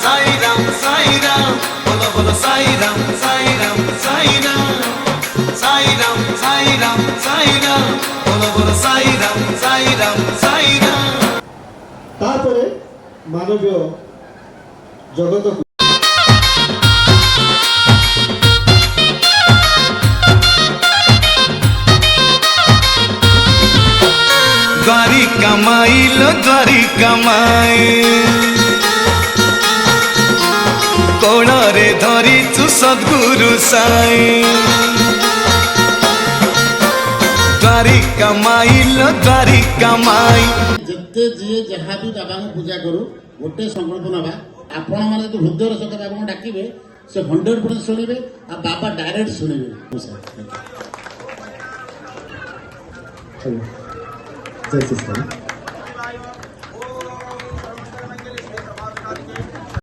साई राम बोलो बोलो साई राम साई राम साई राम साई राम साई राम साई राम बोलो बोलो साई राम साई राम साई राम तारपरे मानवीय जगत द्वारिका माई लो द्वारिका माई कोणरे धरी तू सद्गुरु साई द्वारिका माई लो द्वारिका माई जिते जी जहाँ भी बाबा को पूजा करू गोटे संकल्प नवा आपण मैंने जो हृदय सहित बाबा को डाकिबे से 100% शुणिबे आ बाबा डायरेक्ट शुणिबे जय श्री कृष्ण।